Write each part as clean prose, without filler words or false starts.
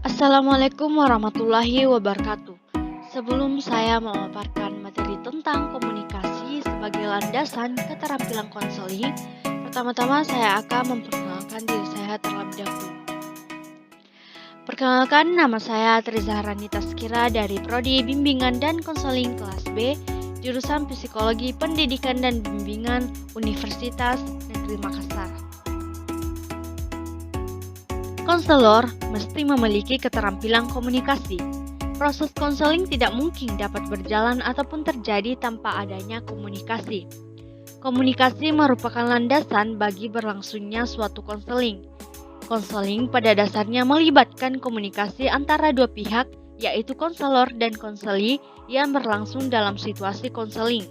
Assalamualaikum warahmatullahi wabarakatuh. Sebelum saya memaparkan materi tentang komunikasi sebagai landasan keterampilan konseling, pertama-tama saya akan memperkenalkan diri saya terlebih dahulu. Perkenalkan, nama saya Trizahra Nitaskira dari Prodi Bimbingan dan Konseling kelas B, jurusan Psikologi Pendidikan dan Bimbingan Universitas Negeri Makassar. Konselor mesti memiliki keterampilan komunikasi. Proses konseling tidak mungkin dapat berjalan ataupun terjadi tanpa adanya komunikasi. Komunikasi merupakan landasan bagi berlangsungnya suatu konseling. Konseling pada dasarnya melibatkan komunikasi antara dua pihak, yaitu konselor dan konseli yang berlangsung dalam situasi konseling.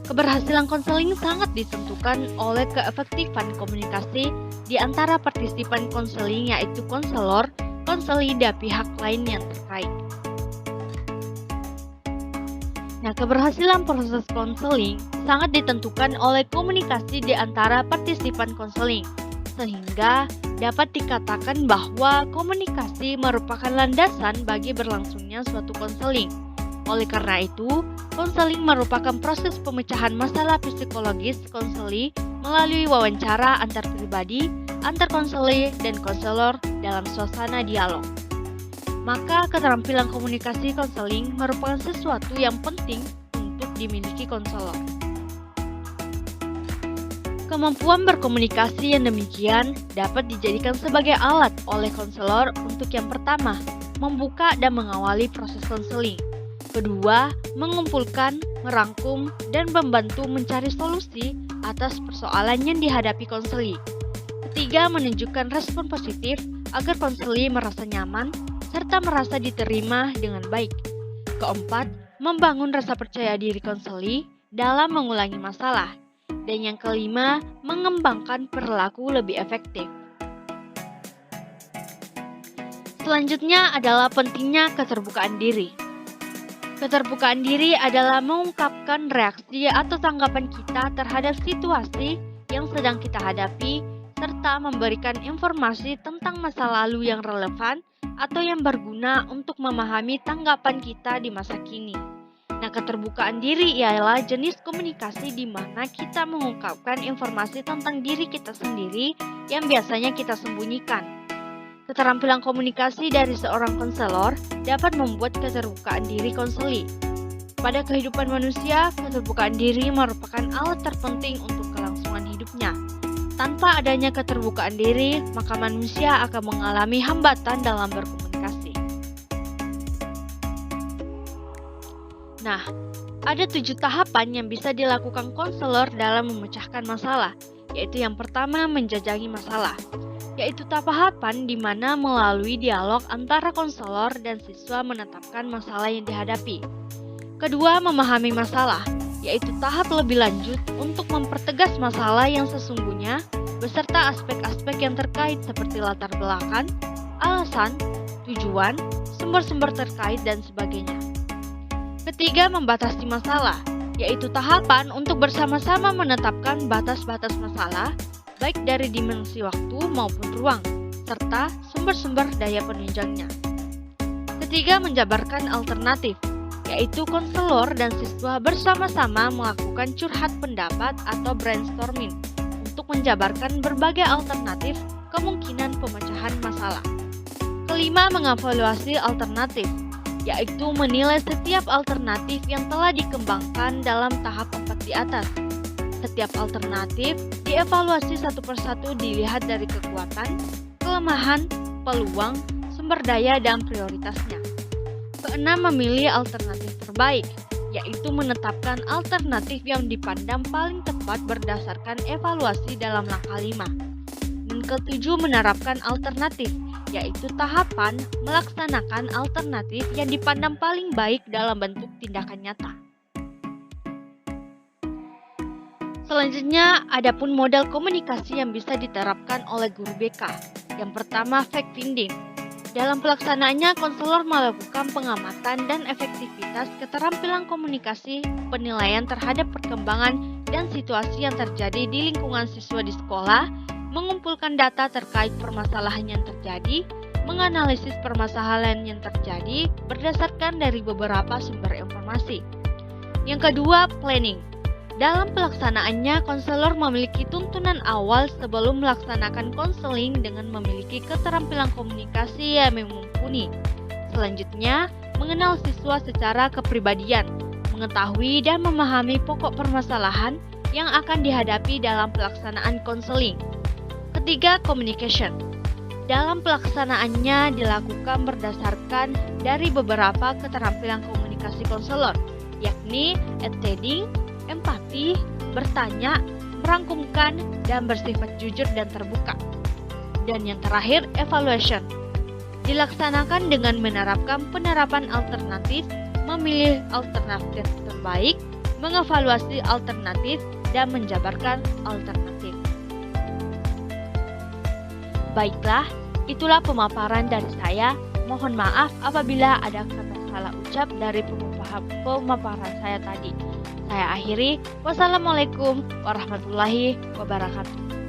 Keberhasilan konseling sangat ditentukan oleh keefektifan komunikasi di antara partisipan konseling, yaitu konselor, konseli, dan pihak lain yang terkait. Nah, keberhasilan proses konseling sangat ditentukan oleh komunikasi di antara partisipan konseling, sehingga dapat dikatakan bahwa komunikasi merupakan landasan bagi berlangsungnya suatu konseling. Oleh karena itu, konseling merupakan proses pemecahan masalah psikologis konseli melalui wawancara antar pribadi, antar konseli, dan konselor dalam suasana dialog. Maka keterampilan komunikasi konseling merupakan sesuatu yang penting untuk dimiliki konselor. Kemampuan berkomunikasi yang demikian dapat dijadikan sebagai alat oleh konselor untuk yang pertama, membuka dan mengawali proses konseling. Kedua, mengumpulkan, merangkum, dan membantu mencari solusi atas persoalan yang dihadapi konseli. Ketiga, menunjukkan respon positif agar konseli merasa nyaman serta merasa diterima dengan baik. Keempat, membangun rasa percaya diri konseli dalam mengulangi masalah. Dan yang kelima, mengembangkan perilaku lebih efektif. Selanjutnya adalah pentingnya keterbukaan diri. Keterbukaan diri adalah mengungkapkan reaksi atau tanggapan kita terhadap situasi yang sedang kita hadapi, serta memberikan informasi tentang masa lalu yang relevan atau yang berguna untuk memahami tanggapan kita di masa kini. Nah, keterbukaan diri ialah jenis komunikasi di mana kita mengungkapkan informasi tentang diri kita sendiri yang biasanya kita sembunyikan. Keterampilan komunikasi dari seorang konselor dapat membuat keterbukaan diri konseli. Pada kehidupan manusia, keterbukaan diri merupakan alat terpenting untuk kelangsungan hidupnya. Tanpa adanya keterbukaan diri, maka manusia akan mengalami hambatan dalam berkomunikasi. Nah, ada 7 tahapan yang bisa dilakukan konselor dalam memecahkan masalah, yaitu yang pertama, menjajangi masalah. Yaitu tahapan di mana melalui dialog antara konselor dan siswa menetapkan masalah yang dihadapi. Kedua, memahami masalah, yaitu tahap lebih lanjut untuk mempertegas masalah yang sesungguhnya beserta aspek-aspek yang terkait seperti latar belakang, alasan, tujuan, sumber-sumber terkait, dan sebagainya. Ketiga, membatasi masalah, yaitu tahapan untuk bersama-sama menetapkan batas-batas masalah, baik dari dimensi waktu maupun ruang, serta sumber-sumber daya penunjangnya. Ketiga, menjabarkan alternatif, yaitu konselor dan siswa bersama-sama melakukan curhat pendapat atau brainstorming untuk menjabarkan berbagai alternatif kemungkinan pemecahan masalah. Kelima, mengevaluasi alternatif, yaitu menilai setiap alternatif yang telah dikembangkan dalam tahap 4 di atas. Setiap alternatif dievaluasi satu persatu dilihat dari kekuatan, kelemahan, peluang, sumber daya, dan prioritasnya. Keenam, memilih alternatif terbaik, yaitu menetapkan alternatif yang dipandang paling tepat berdasarkan evaluasi dalam langkah 5. Dan ketujuh, menerapkan alternatif, yaitu tahapan melaksanakan alternatif yang dipandang paling baik dalam bentuk tindakan nyata. Selanjutnya, ada pun model komunikasi yang bisa diterapkan oleh guru BK. Yang pertama, fact finding. Dalam pelaksanaannya, konselor melakukan pengamatan dan efektivitas keterampilan komunikasi, penilaian terhadap perkembangan dan situasi yang terjadi di lingkungan siswa di sekolah, mengumpulkan data terkait permasalahan yang terjadi, menganalisis permasalahan yang terjadi berdasarkan dari beberapa sumber informasi. Yang kedua, planning. Dalam pelaksanaannya, konselor memiliki tuntunan awal sebelum melaksanakan konseling dengan memiliki keterampilan komunikasi yang mumpuni. Selanjutnya, mengenal siswa secara kepribadian, mengetahui dan memahami pokok permasalahan yang akan dihadapi dalam pelaksanaan konseling. Ketiga, communication. Dalam pelaksanaannya dilakukan berdasarkan dari beberapa keterampilan komunikasi konselor, yakni attending, empati, bertanya, merangkumkan, dan bersifat jujur dan terbuka. Dan yang terakhir, evaluation. Dilaksanakan dengan menerapkan penerapan alternatif, memilih alternatif terbaik, mengevaluasi alternatif, dan menjabarkan alternatif. Baiklah, itulah pemaparan dari saya. Mohon maaf apabila ada kata salah ucap dari pemaparan saya tadi. Saya akhiri. Wassalamualaikum warahmatullahi wabarakatuh.